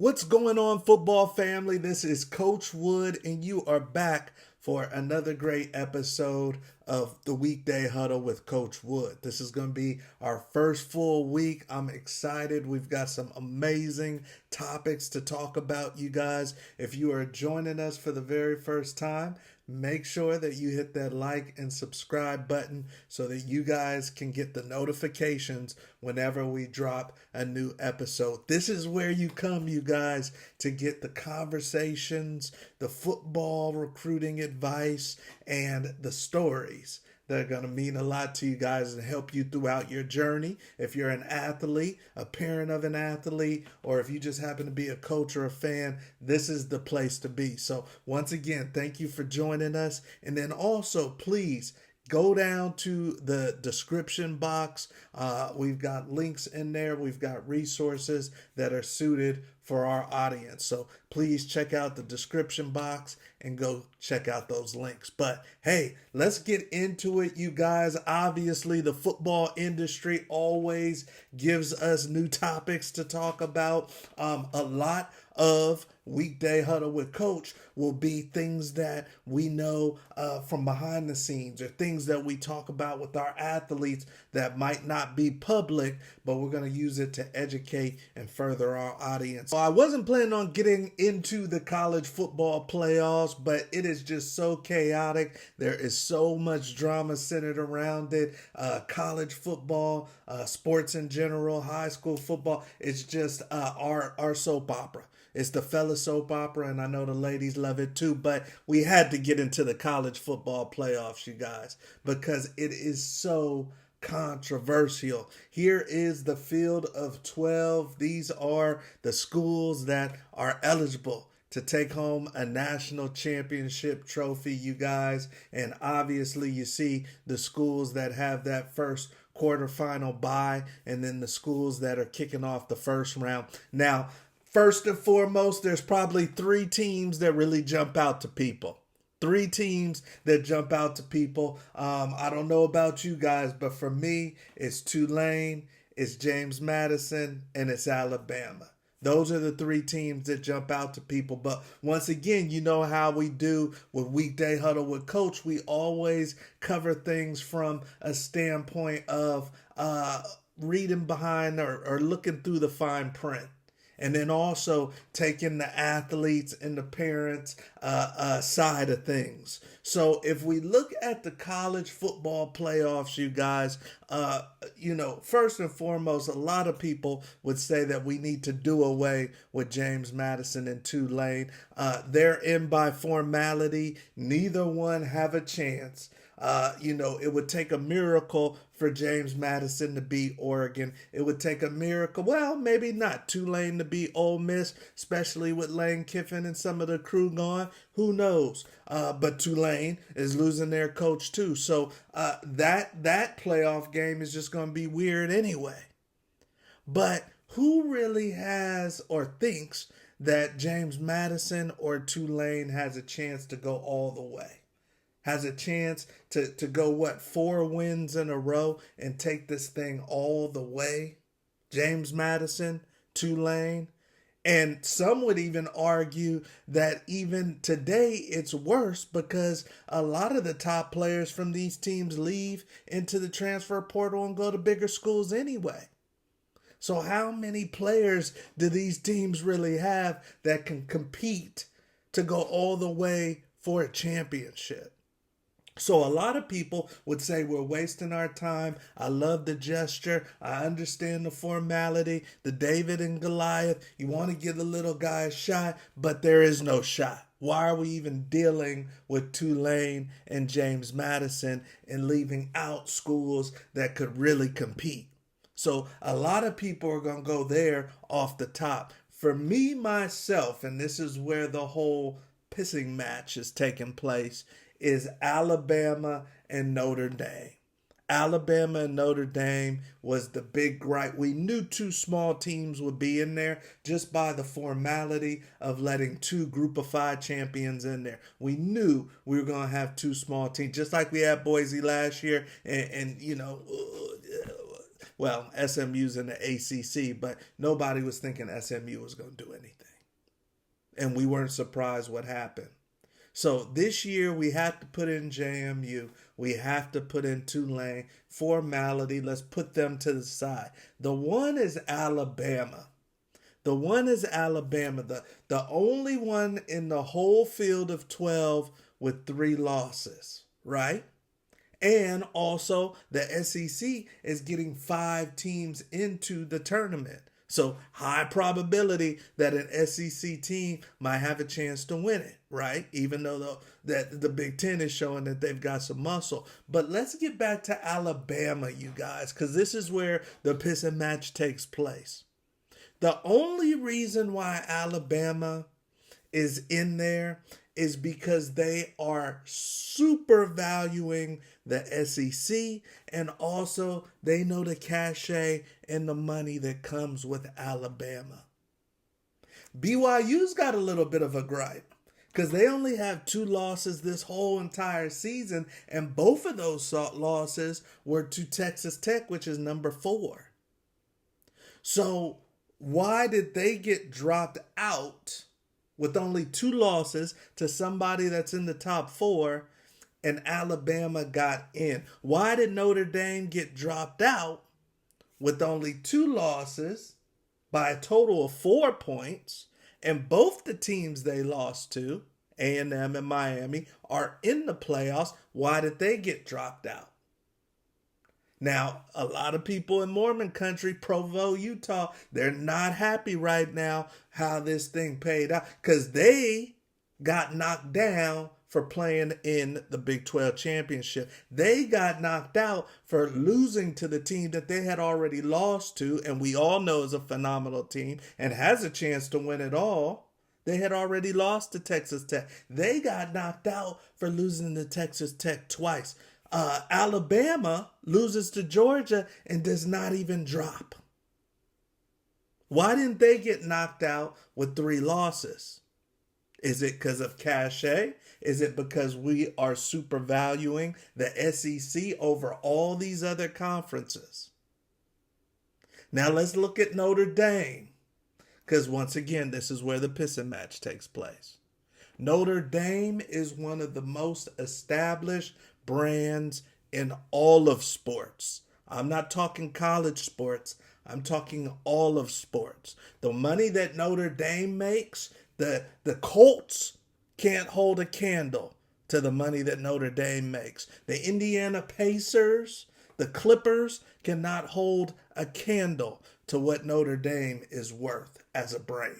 What's going on, football family? This is Coach Wood, and you are back for another great episode of the Weekday Huddle with Coach Wood. This is going to be our first full week. I'm excited. We've got some amazing topics to talk about, you guys. If you are joining us for the very first time, make sure that you hit that like and subscribe button so that you guys can get the notifications whenever we drop a new episode. This is where you come, you guys, to get the conversations, the football recruiting advice, and the stories that are going to mean a lot to you guys and help you throughout your journey. If you're an athlete, a parent of an athlete, or if you just happen to be a coach or a fan, this is the place to be. So once again, thank you for joining us. And then also, please go down to the description box. We've got links in there. We've got resources that are suited for our audience. So please check out the description box and go check out those links. But hey, let's get into it, you guys. Obviously, the football industry always gives us new topics to talk about. A lot of Weekday Huddle with Coach will be things that we know from behind the scenes, or things that we talk about with our athletes that might not be public, but we're going to use it to educate and further our audience. So I wasn't planning on getting into the college football playoffs, but it is just so chaotic. There is so much drama centered around it. College football, sports in general, high school football, it's just our soap opera. It's the fella soap opera, and I know the ladies love it too, but we had to get into the college football playoffs, you guys, because it is so controversial. Here is the field of 12. These are the schools that are eligible to take home a national championship trophy, you guys. And obviously you see the schools that have that first quarterfinal bye, and then the schools that are kicking off the first round. Now, first and foremost, there's probably three teams that really jump out to people. Three teams that jump out to people. I don't know about you guys, but for me, it's Tulane, it's James Madison, and it's Alabama. Those are the three teams that jump out to people. But once again, you know how we do with Weekday Huddle with Coach. We always cover things from a standpoint of reading behind or looking through the fine print. And then also taking the athletes and the parents' side of things. So if we look at the college football playoffs, you guys, first and foremost, a lot of people would say that we need to do away with James Madison and Tulane. They're in by formality. Neither one have a chance. It would take a miracle for James Madison to beat Oregon. It would take a miracle, well, maybe not, Tulane to beat Ole Miss, especially with Lane Kiffin and some of the crew gone. Who knows? But Tulane is losing their coach too. So that playoff game is just going to be weird anyway. But who really has or thinks that James Madison or Tulane has a chance to go all the way? Has a chance to go, 4 wins in a row and take this thing all the way? James Madison, Tulane. And some would even argue that even today it's worse because a lot of the top players from these teams leave into the transfer portal and go to bigger schools anyway. So how many players do these teams really have that can compete to go all the way for a championship? So a lot of people would say we're wasting our time. I love the gesture. I understand the formality, the David and Goliath. You want to give the little guy a shot, but there is no shot. Why are we even dealing with Tulane and James Madison and leaving out schools that could really compete? So a lot of people are going to go there off the top. For me, myself, and this is where the whole pissing match is taking place, is Alabama and Notre Dame. Alabama and Notre Dame was the big gripe. We knew 2 small teams would be in there just by the formality of letting 2 Group of 5 champions in there. We knew we were going to have 2 small teams, just like we had Boise last year. SMU's in the ACC, but nobody was thinking SMU was going to do anything. and we weren't surprised what happened. So this year we have to put in JMU. We have to put in Tulane. Formality, let's put them to the side. The one is Alabama. The one is Alabama, the only one in the whole field of 12 with 3 losses, right? And also the SEC is getting 5 teams into the tournament. So high probability that an SEC team might have a chance to win it, right? Even though that the Big Ten is showing that they've got some muscle. But let's get back to Alabama, you guys, because this is where the piss and match takes place. The only reason why Alabama is in there is because they are super valuing the SEC, and also they know the cachet and the money that comes with Alabama. BYU's got a little bit of a gripe because they only have 2 losses this whole entire season, and both of those losses were to Texas Tech, which is number 4. So why did they get dropped out with only 2 losses to somebody that's in the top 4, and Alabama got in? Why did Notre Dame get dropped out with only 2 losses by a total of 4 points, and both the teams they lost to, A&M and Miami, are in the playoffs? Why did they get dropped out? Now, a lot of people in Mormon country, Provo, Utah, they're not happy right now how this thing paid out because they got knocked down for playing in the Big 12 championship. They got knocked out for losing to the team that they had already lost to, and we all know is a phenomenal team and has a chance to win it all. They had already lost to Texas Tech. They got knocked out for losing to Texas Tech twice. Alabama loses to Georgia and does not even drop. Why didn't they get knocked out with 3 losses? Is it because of cachet? Is it because we are super valuing the SEC over all these other conferences? Now let's look at Notre Dame, because once again, this is where the pissing match takes place. Notre Dame is one of the most established brands in all of sports. I'm not talking college sports. I'm talking all of sports. The money that Notre Dame makes, the Colts can't hold a candle to the money that Notre Dame makes. The Indiana Pacers, the Clippers cannot hold a candle to what Notre Dame is worth as a brand.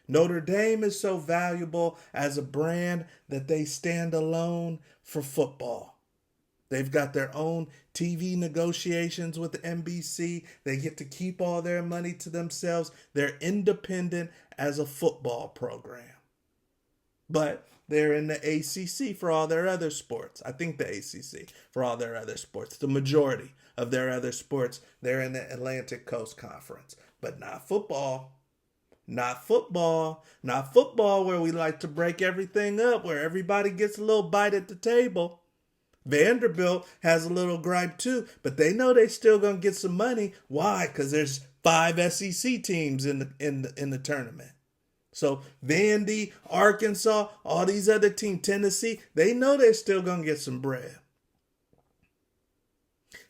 Notre Dame is so valuable as a brand that they stand alone for football. They've got their own TV negotiations with NBC. They get to keep all their money to themselves. They're independent as a football program. But they're in the ACC for all their other sports. I think the ACC for all their other sports. The majority of their other sports, they're in the Atlantic Coast Conference. But not football. Not football. Not football where we like to break everything up, where everybody gets a little bite at the table. Vanderbilt has a little gripe too, but they know they still gonna get some money. Why? Because there's 5 SEC teams in the tournament. So Vandy, Arkansas, all these other teams, Tennessee, they know they're still gonna get some bread.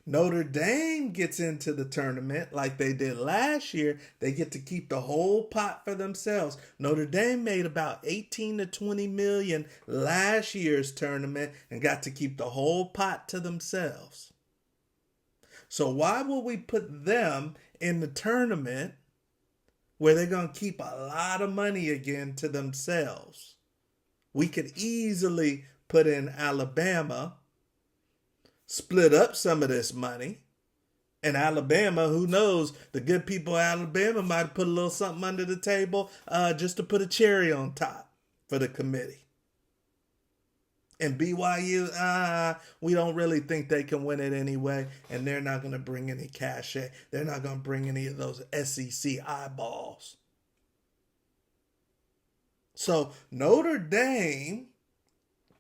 Notre Dame gets into the tournament like they did last year. They get to keep the whole pot for themselves. Notre Dame made about 18 to 20 million last year's tournament and got to keep the whole pot to themselves. So why would we put them in the tournament where they're going to keep a lot of money again to themselves? We could easily put in Alabama, split up some of this money. And Alabama, who knows, the good people of Alabama might put a little something under the table just to put a cherry on top for the committee. And BYU, we don't really think they can win it anyway, and they're not going to bring any cachet. They're not going to bring any of those SEC eyeballs. So Notre Dame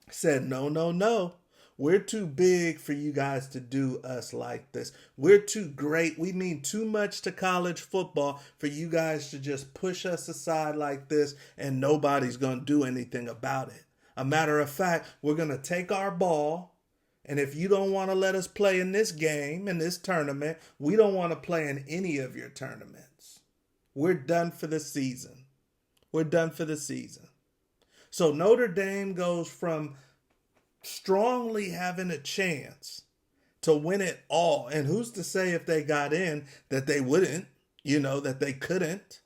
said, no. We're too big for you guys to do us like this. We're too great. We mean too much to college football for you guys to just push us aside like this and nobody's going to do anything about it. A matter of fact, we're going to take our ball, and if you don't want to let us play in this game, in this tournament, we don't want to play in any of your tournaments. We're done for the season. We're done for the season. So Notre Dame goes from strongly having a chance to win it all. And who's to say if they got in that they wouldn't, that they couldn't.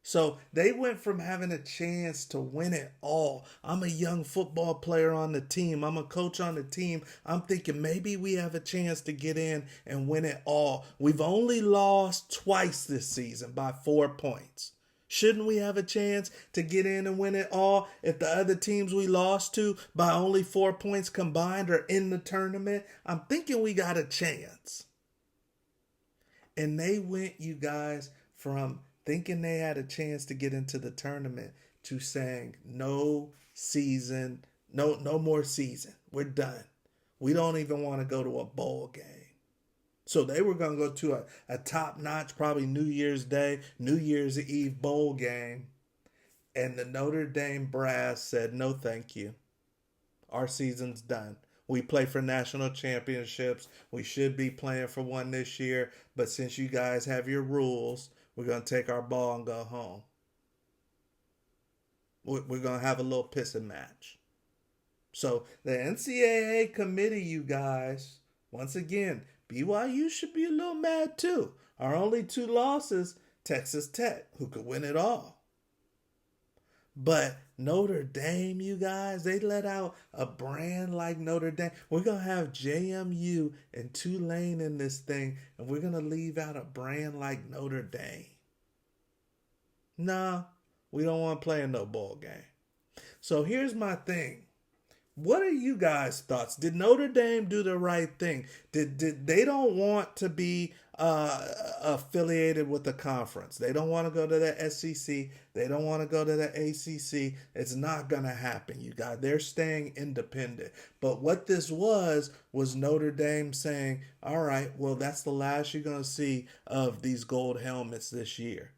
So they went from having a chance to win it all. I'm a young football player on the team. I'm a coach on the team. I'm thinking maybe we have a chance to get in and win it all. We've only lost twice this season by 4 points. Shouldn't we have a chance to get in and win it all if the other teams we lost to by only 4 points combined are in the tournament? I'm thinking we got a chance. And they went, you guys, from thinking they had a chance to get into the tournament to saying no season, no more season. We're done. We don't even want to go to a bowl game. So they were going to go to a top-notch, probably New Year's Day, New Year's Eve bowl game. And the Notre Dame brass said, no, thank you. Our season's done. We play for national championships. We should be playing for one this year. But since you guys have your rules, we're going to take our ball and go home. We're going to have a little pissing match. So the NCAA committee, you guys, once again, BYU should be a little mad too. Our only 2 losses, Texas Tech, who could win it all. But Notre Dame, you guys, they let out a brand like Notre Dame. We're going to have JMU and Tulane in this thing, and we're going to leave out a brand like Notre Dame. Nah, we don't want to play in no ball game. So here's my thing. What are you guys' thoughts? Did Notre Dame do the right thing? Did they don't want to be affiliated with the conference? They don't want to go to the SEC. They don't want to go to the ACC. It's not going to happen, you guys. They're staying independent. But what this was Notre Dame saying, all right, well, that's the last you're going to see of these gold helmets this year.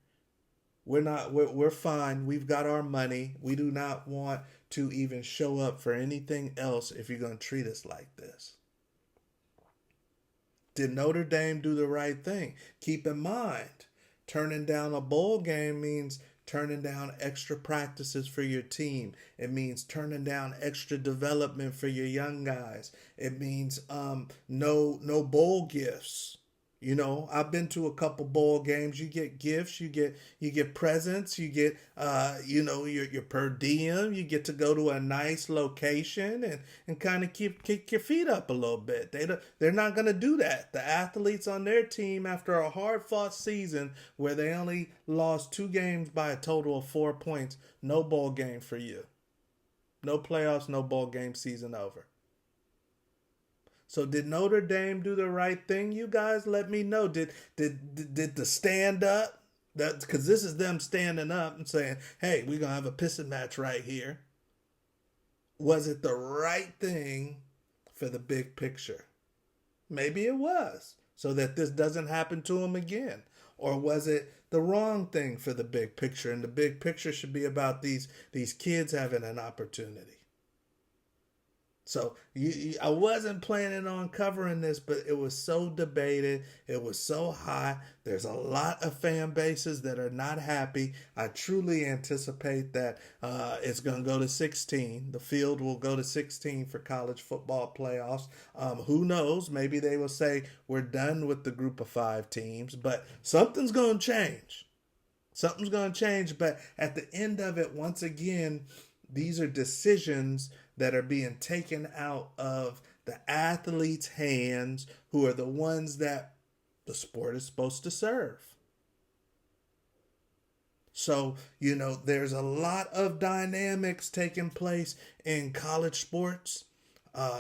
We're fine. We've got our money. We do not want to even show up for anything else if you're going to treat us like this. Did Notre Dame do the right thing? Keep in mind, turning down a bowl game means turning down extra practices for your team. It means turning down extra development for your young guys. It means no bowl gifts. I've been to a couple bowl games. You get gifts, you get presents, you get your per diem. You get to go to a nice location and kind of kick your feet up a little bit. They're not going to do that. The athletes on their team, after a hard-fought season where they only lost 2 games by a total of 4 points, no bowl game for you. No playoffs, no bowl game, season over. So did Notre Dame do the right thing? You guys let me know. Did the stand up? Because this is them standing up and saying, hey, we're going to have a pissing match right here. Was it the right thing for the big picture? Maybe it was, so that this doesn't happen to them again. Or was it the wrong thing for the big picture? And the big picture should be about these kids having an opportunity. So I wasn't planning on covering this, but it was so debated. It was so hot. There's a lot of fan bases that are not happy. I truly anticipate that it's going to go to 16. The field will go to 16 for college football playoffs. Who knows? Maybe they will say we're done with the group of 5 teams, but something's going to change. Something's going to change. But at the end of it, once again, these are decisions that are being taken out of the athletes' hands, who are the ones that the sport is supposed to serve. So, there's a lot of dynamics taking place in college sports,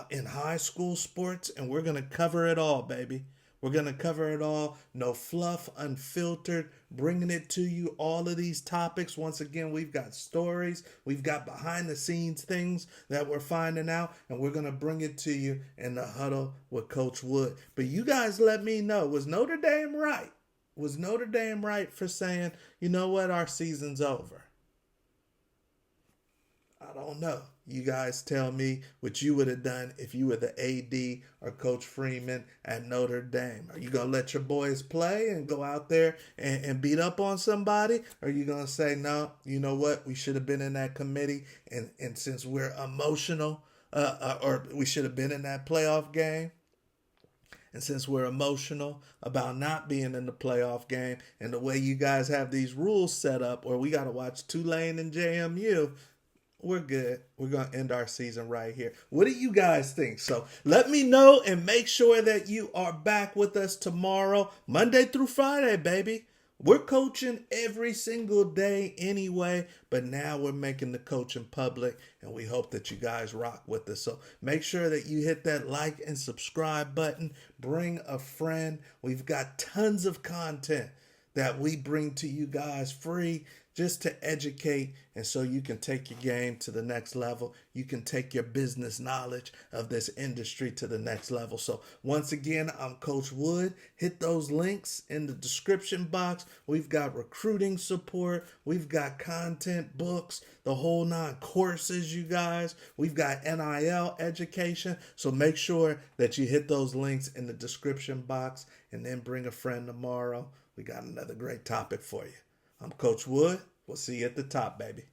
in high school sports, and we're going to cover it all, baby. We're going to cover it all. No fluff, unfiltered, bringing it to you. All of these topics. Once again, we've got stories. We've got behind the scenes things that we're finding out. And we're going to bring it to you in the huddle with Coach Wood. But you guys let me know. Was Notre Dame right? Was Notre Dame right for saying, you know what, our season's over? I don't know. You guys tell me what you would have done if you were the AD or Coach Freeman at Notre Dame. Are you going to let your boys play and go out there and beat up on somebody? Or are you going to say, no, you know what? We should have been in that committee. And since we're emotional, or we should have been in that playoff game. And since we're emotional about not being in the playoff game and the way you guys have these rules set up, or we got to watch Tulane and JMU, we're good. We're going to end our season right here. What do you guys think? So let me know and make sure that you are back with us tomorrow, Monday through Friday, baby. We're coaching every single day anyway, but now we're making the coaching public, and we hope that you guys rock with us. So make sure that you hit that like and subscribe button. Bring a friend. We've got tons of content that we bring to you guys free, just to educate, and so you can take your game to the next level. You can take your business knowledge of this industry to the next level. So once again, I'm Coach Wood. Hit those links in the description box. We've got recruiting support. We've got content, books, the whole 9 courses, you guys. We've got NIL education. So make sure that you hit those links in the description box, and then bring a friend tomorrow. We got another great topic for you. I'm Coach Wood. We'll see you at the top, baby.